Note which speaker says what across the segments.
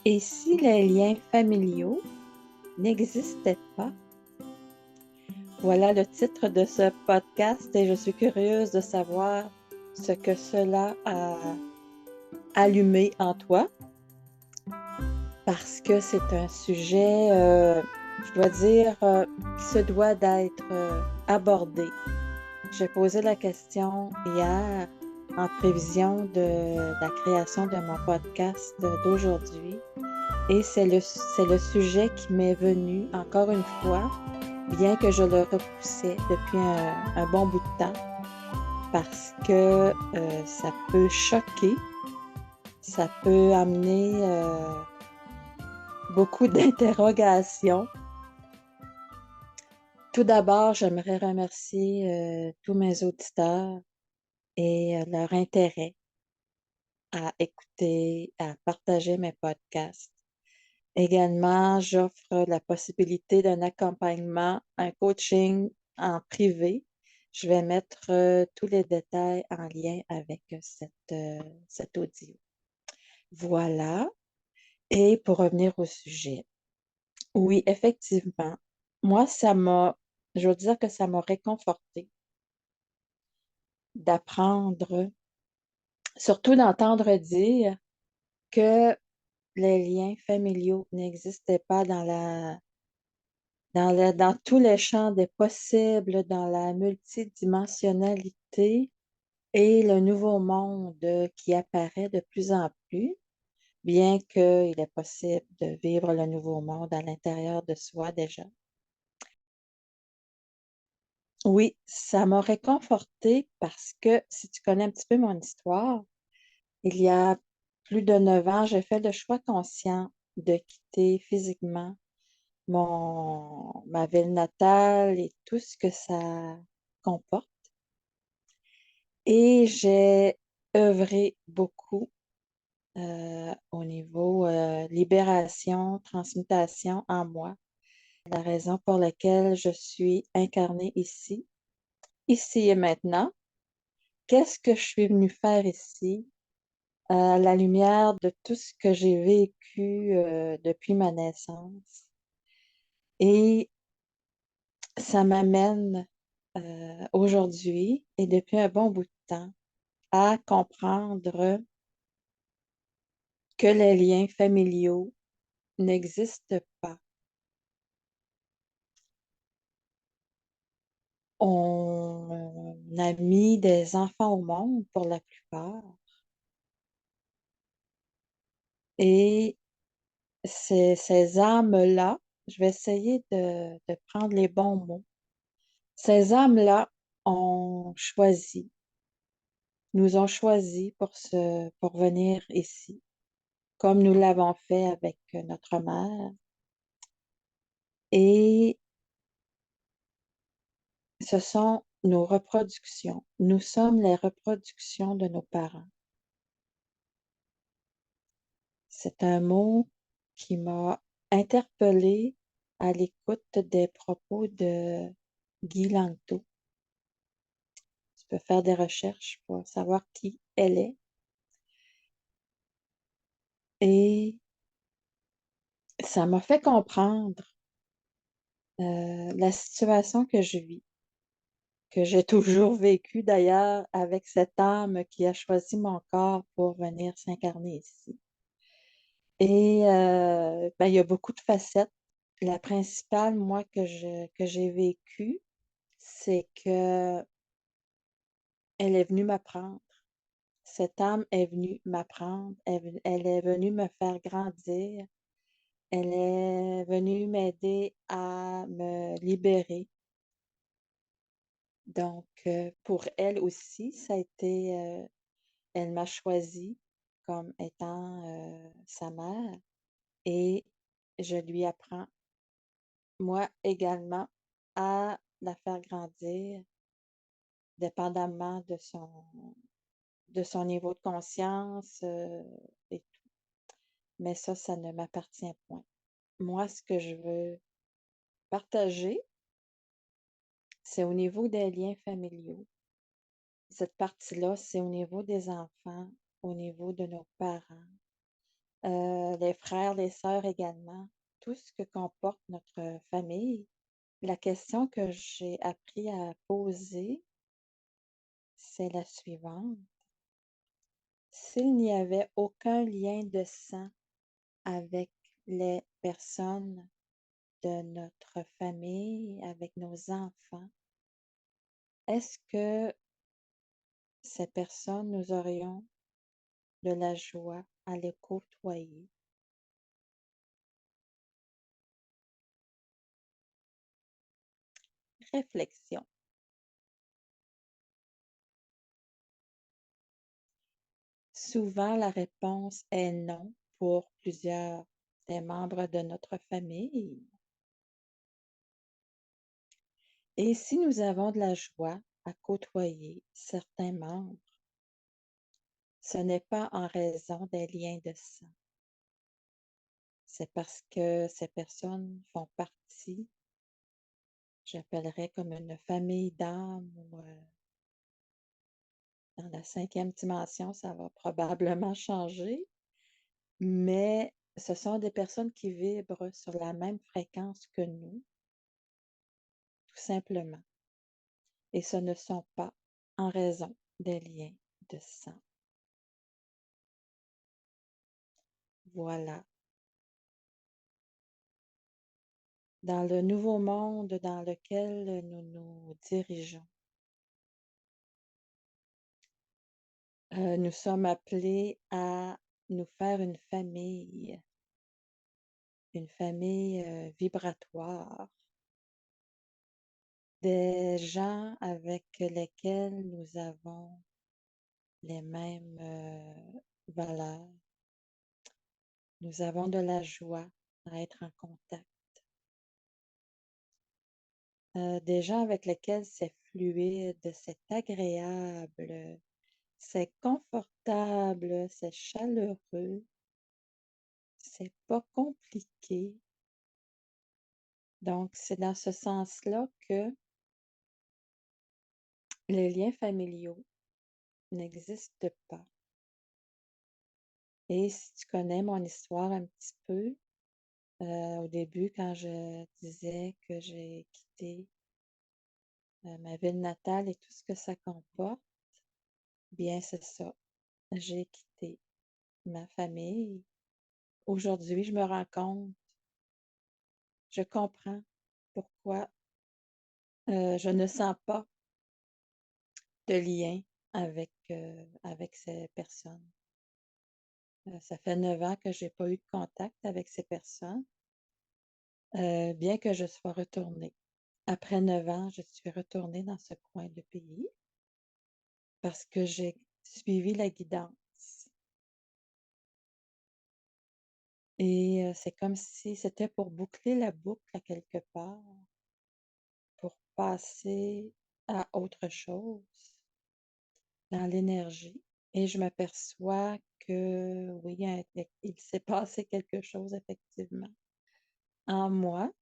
Speaker 1: Et si les liens familiaux n'existaient pas? Voilà le titre de ce podcast et je suis curieuse de savoir ce que cela a allumé en toi parce que c'est un sujet, je dois dire, qui se doit d'être abordé. J'ai posé la question hier en prévision de la création de mon podcast d'aujourd'hui et c'est le sujet qui m'est venu encore une fois, bien que je le repoussais depuis un bon bout de temps, parce que ça peut choquer, ça peut amener beaucoup d'interrogations. Tout d'abord, j'aimerais remercier tous mes auditeurs et leur intérêt à écouter, à partager mes podcasts. Également, j'offre la possibilité d'un accompagnement, un coaching en privé. Je vais mettre tous les détails en lien avec cet audio. Voilà. Et pour revenir au sujet, oui, effectivement, moi, je veux dire que ça m'a réconforté d'apprendre, surtout d'entendre dire que les liens familiaux n'existaient pas dans tous les champs des possibles, dans la multidimensionnalité et le nouveau monde qui apparaît de plus en plus, bien qu'il est possible de vivre le nouveau monde à l'intérieur de soi déjà. Oui, ça m'a réconfortée parce que si tu connais un petit peu mon histoire, il y a plus de 9 ans, j'ai fait le choix conscient de quitter physiquement ma ville natale et tout ce que ça comporte. Et j'ai œuvré beaucoup au niveau libération, transmutation en moi. La raison pour laquelle je suis incarnée ici et maintenant. Qu'est-ce que je suis venue faire ici à la lumière de tout ce que j'ai vécu depuis ma naissance? Et ça m'amène aujourd'hui et depuis un bon bout de temps à comprendre que les liens familiaux n'existent pas. On a mis des enfants au monde pour la plupart et ces âmes-là, je vais essayer de prendre les bons mots. Ces âmes-là ont choisi, nous ont choisi pour venir ici, comme nous l'avons fait avec notre mère. Et ce sont nos reproductions. Nous sommes les reproductions de nos parents. C'est un mot qui m'a interpellée à l'écoute des propos de Guy Langto. Tu peux faire des recherches pour savoir qui elle est. Et ça m'a fait comprendre la situation que je vis, que j'ai toujours vécue d'ailleurs avec cette âme qui a choisi mon corps pour venir s'incarner ici. Et ben, il y a beaucoup de facettes. La principale, moi, que j'ai vécue, c'est que elle est venue m'apprendre. Cette âme est venue m'apprendre. Elle est venue me faire grandir. Elle est venue m'aider à me libérer. Donc, pour elle aussi, ça a été, elle m'a choisie comme étant sa mère et je lui apprends, moi également, à la faire grandir dépendamment de son niveau de conscience et tout. Mais ça ne m'appartient point. Moi, ce que je veux partager, c'est au niveau des liens familiaux. cette partie-là, c'est au niveau des enfants, au niveau de nos parents, les frères, les sœurs également, tout ce que comporte notre famille. La question que j'ai appris à poser, c'est la suivante. S'il n'y avait aucun lien de sang avec les personnes de notre famille, avec nos enfants, est-ce que ces personnes, nous aurions de la joie à les côtoyer? Réflexion. Souvent, la réponse est non pour plusieurs des membres de notre famille. Et si nous avons de la joie à côtoyer certains membres, ce n'est pas en raison des liens de sang. C'est parce que ces personnes font partie, j'appellerais comme une famille d'âme ou dans la 5e dimension, ça va probablement changer, mais ce sont des personnes qui vibrent sur la même fréquence que nous, tout simplement. Et ce ne sont pas en raison des liens de sang. Voilà. Dans le nouveau monde dans lequel nous nous dirigeons, nous sommes appelés à nous faire une famille vibratoire, des gens avec lesquels nous avons les mêmes valeurs. Nous avons de la joie à être en contact. Des gens avec lesquels c'est fluide, c'est agréable, c'est confortable, c'est chaleureux, c'est pas compliqué. Donc, c'est dans ce sens-là que les liens familiaux n'existent pas. Et si tu connais mon histoire un petit peu, au début, quand je disais que j'ai quitté ma ville natale et tout ce que ça comporte, bien c'est ça. J'ai quitté ma famille. Aujourd'hui, je me rends compte, je comprends pourquoi je ne sens pas de lien avec ces personnes. Ça fait 9 ans que j'ai pas eu de contact avec ces personnes, bien que je sois retournée. Après 9 ans, je suis retournée dans ce coin de pays parce que j'ai suivi la guidance. Et c'est comme si c'était pour boucler la boucle à quelque part, pour passer à autre chose dans l'énergie. Et je m'aperçois que oui, il s'est passé quelque chose effectivement en moi.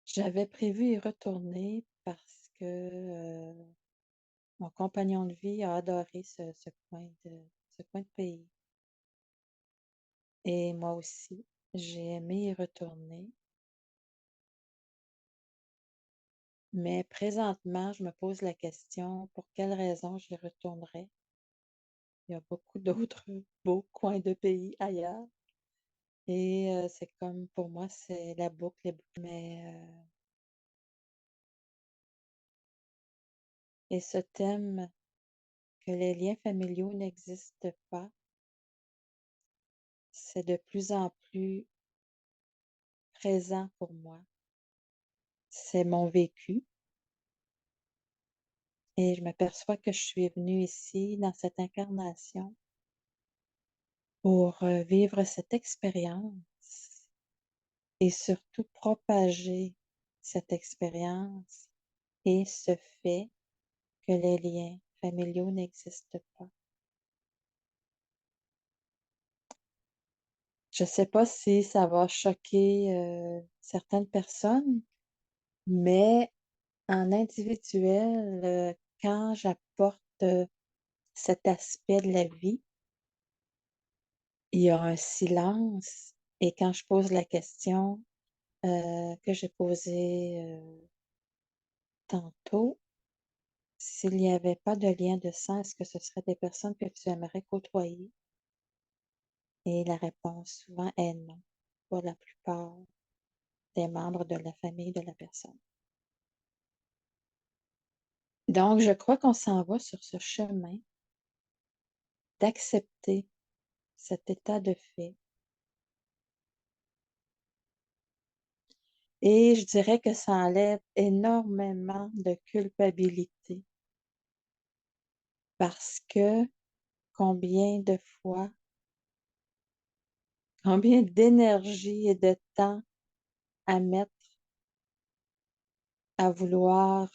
Speaker 1: J'avais prévu y retourner parce que mon compagnon de vie a adoré ce coin de pays. Et moi aussi, j'ai aimé y retourner. Mais présentement, je me pose la question, pour quelle raison j'y retournerais? Il y a beaucoup d'autres beaux coins de pays ailleurs. Et c'est comme, pour moi, c'est la boucle est bouclée. Mais, et ce thème que les liens familiaux n'existent pas, c'est de plus en plus présent pour moi. C'est mon vécu et je m'aperçois que je suis venue ici dans cette incarnation pour vivre cette expérience et surtout propager cette expérience et ce fait que les liens familiaux n'existent pas. Je ne sais pas si ça va choquer certaines personnes, mais en individuel, quand j'apporte cet aspect de la vie, il y a un silence. Et quand je pose la question que j'ai posée tantôt, s'il n'y avait pas de lien de sang, est-ce que ce serait des personnes que tu aimerais côtoyer? Et la réponse souvent est non, pour la plupart des membres de la famille de la personne. Donc, je crois qu'on s'en va sur ce chemin d'accepter cet état de fait. Et je dirais que ça enlève énormément de culpabilité parce que combien de fois, combien d'énergie et de temps à mettre à vouloir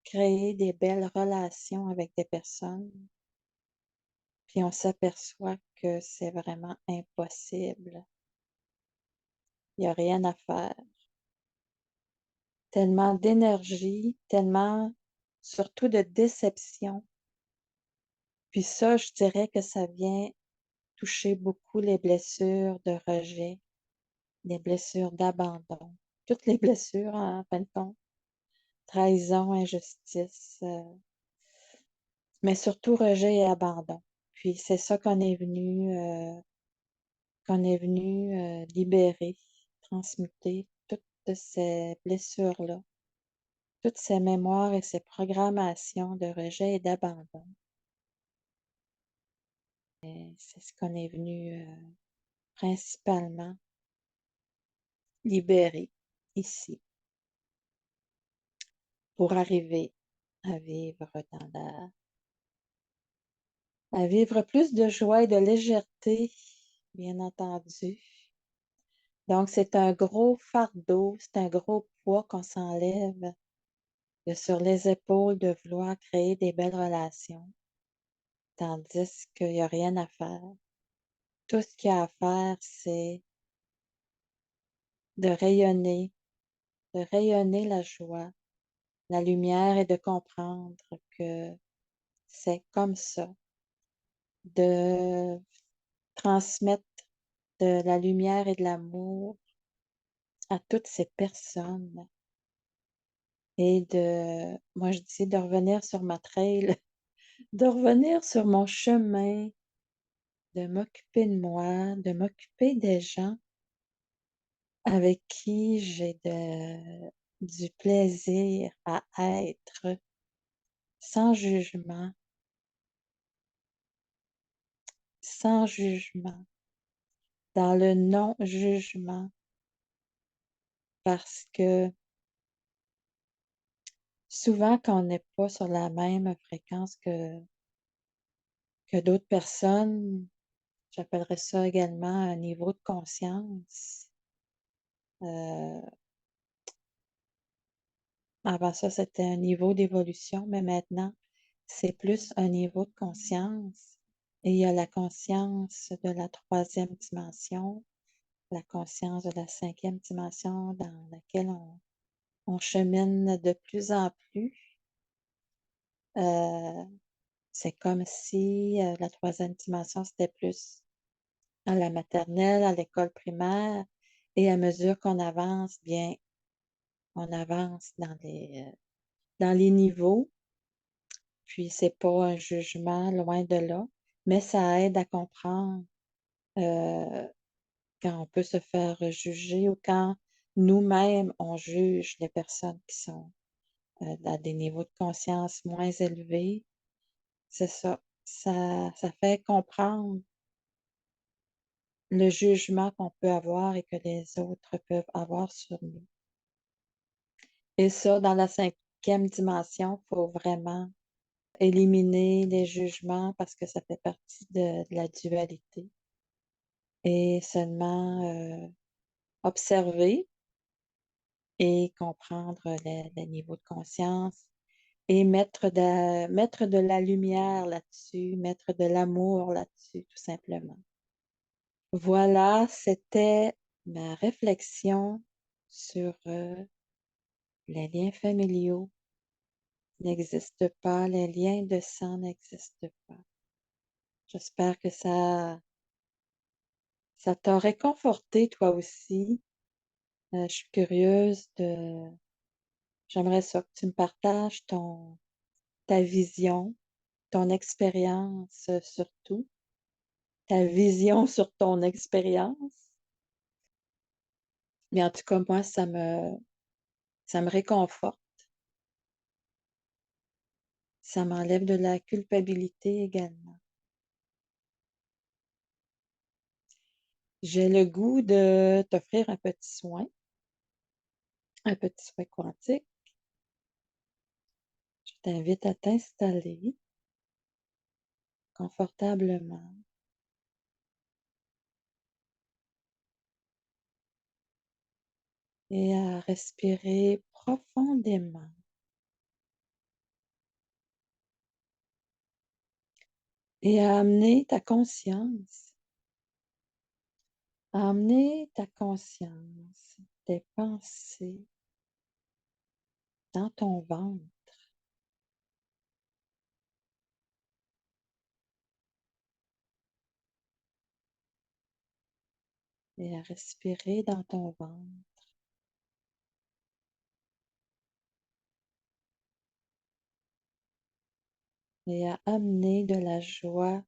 Speaker 1: créer des belles relations avec des personnes, puis on s'aperçoit que c'est vraiment impossible. Il n'y a rien à faire. Tellement d'énergie, tellement surtout de déception. Puis ça, je dirais que ça vient toucher beaucoup les blessures de rejet, les blessures d'abandon, toutes les blessures en fin de compte, trahison, injustice, mais surtout rejet et abandon. Puis c'est ça qu'on est venu libérer, transmuter toutes ces blessures-là, toutes ces mémoires et ces programmations de rejet et d'abandon. Et c'est ce qu'on est venu principalement libérer ici pour arriver à vivre à vivre plus de joie et de légèreté, bien entendu. Donc, c'est un gros fardeau, c'est un gros poids qu'on s'enlève sur les épaules de vouloir créer des belles relations, tandis qu'il n'y a rien à faire. Tout ce qu'il y a à faire, c'est de rayonner la joie, la lumière et de comprendre que c'est comme ça, de transmettre de la lumière et de l'amour à toutes ces personnes et moi je dis de revenir sur ma trail, de revenir sur mon chemin, de m'occuper de moi, de m'occuper des gens avec qui j'ai du plaisir à être sans jugement, dans le non-jugement, parce que souvent quand on n'est pas sur la même fréquence que d'autres personnes, j'appellerais ça également un niveau de conscience. Avant ça, c'était un niveau d'évolution, mais maintenant, c'est plus un niveau de conscience. Et il y a la conscience de la troisième dimension, la conscience de la cinquième dimension dans laquelle on chemine de plus en plus. Euh, c'est comme si la troisième dimension, c'était plus à la maternelle, à l'école primaire, et à mesure qu'on avance, bien, on avance dans les niveaux, puis c'est pas un jugement, loin de là, mais ça aide à comprendre euh, quand on peut se faire juger ou quand nous-mêmes, on juge les personnes qui sont à des niveaux de conscience moins élevés. C'est ça. Ça fait comprendre le jugement qu'on peut avoir et que les autres peuvent avoir sur nous. Et ça, dans la cinquième dimension, il faut vraiment éliminer les jugements parce que ça fait partie de la dualité et seulement observer et comprendre les niveaux de conscience et mettre de la lumière là-dessus, mettre de l'amour là-dessus, tout simplement. Voilà, c'était ma réflexion sur Les liens familiaux n'existent pas, les liens de sang n'existent pas. J'espère que ça t'a réconforté toi aussi. Je suis curieuse de j'aimerais ça que tu me partages ta vision, ton expérience surtout, ta vision sur ton expérience. Mais en tout cas, moi, ça me réconforte. Ça m'enlève de la culpabilité également. J'ai le goût de t'offrir un petit soin quantique. Je t'invite à t'installer confortablement et à respirer profondément et à amener ta conscience, tes pensées dans ton ventre et à respirer dans ton ventre et à amener de la joie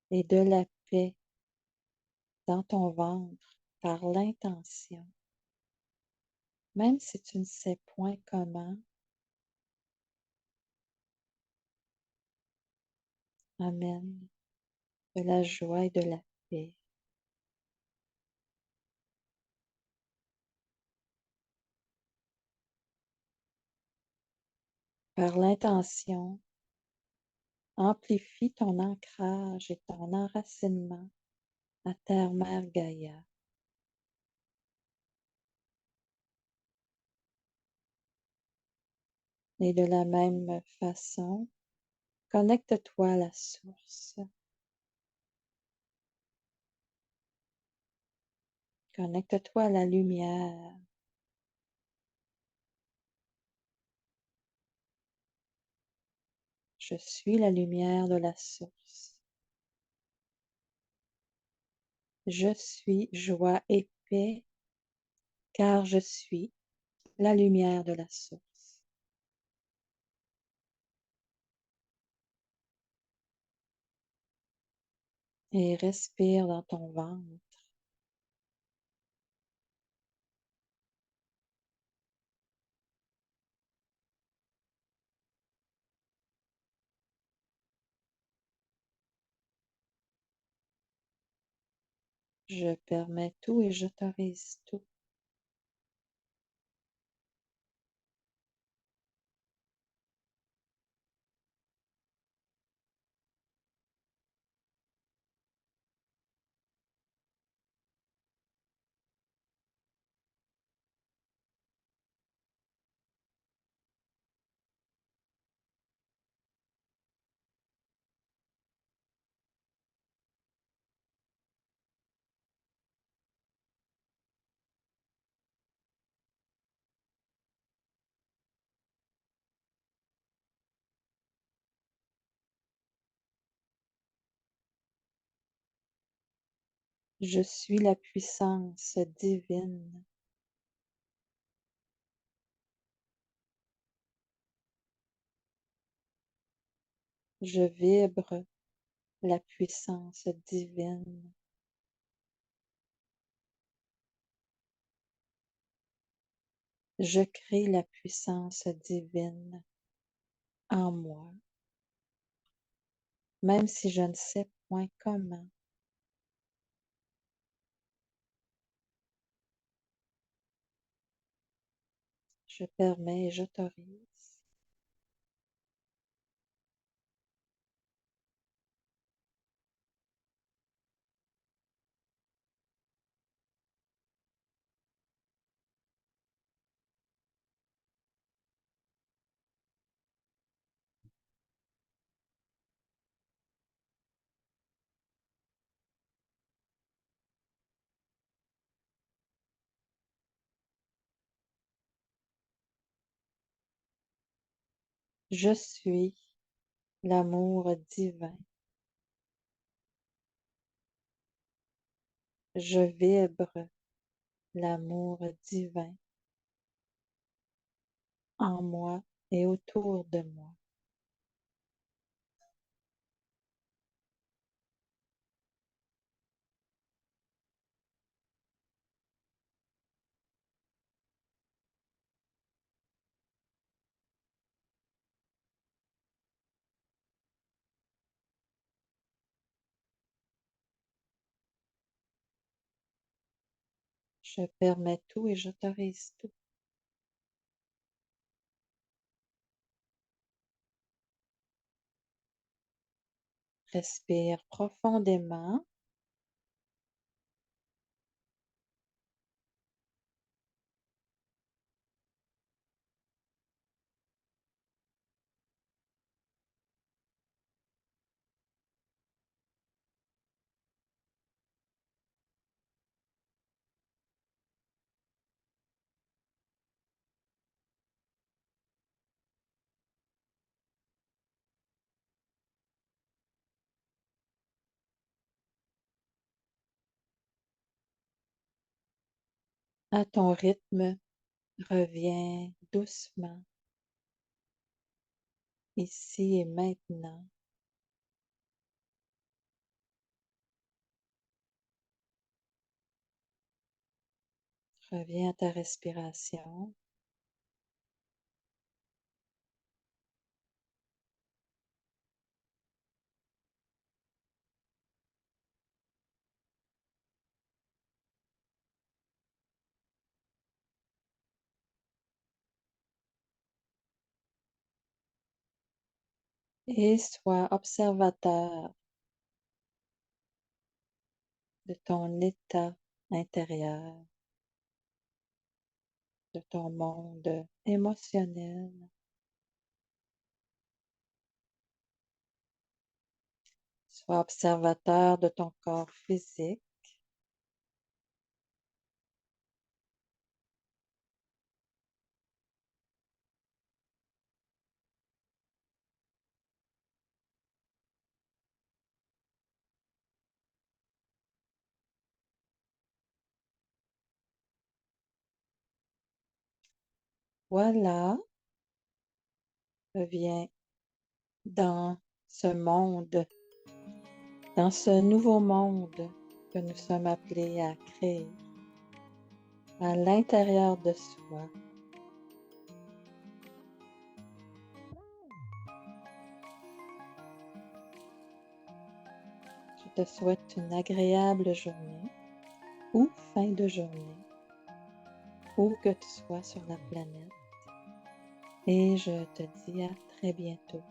Speaker 1: et de la paix dans ton ventre par l'intention. Même si tu ne sais point comment, amène de la joie et de la paix. Par l'intention, amplifie ton ancrage et ton enracinement à Terre-Mère Gaïa. Et de la même façon, connecte-toi à la source. Connecte-toi à la lumière. Je suis la lumière de la source. Je suis joie et paix car je suis la lumière de la source. Et respire dans ton ventre. Je permets tout et j'autorise tout. Je suis la puissance divine. Je vibre la puissance divine. Je crée la puissance divine en moi, même si je ne sais point comment. Je permets et j'autorise. Je suis l'amour divin. Je vibre l'amour divin en moi et autour de moi. Je permets tout et j'autorise tout. Respire profondément. À ton rythme, reviens doucement, ici et maintenant. Reviens à ta respiration. Et sois observateur de ton état intérieur, de ton monde émotionnel. Sois observateur de ton corps physique. Voilà, reviens dans ce monde, dans ce nouveau monde que nous sommes appelés à créer à l'intérieur de soi. Je te souhaite une agréable journée ou fin de journée, où que tu sois sur la planète, et je te dis à très bientôt.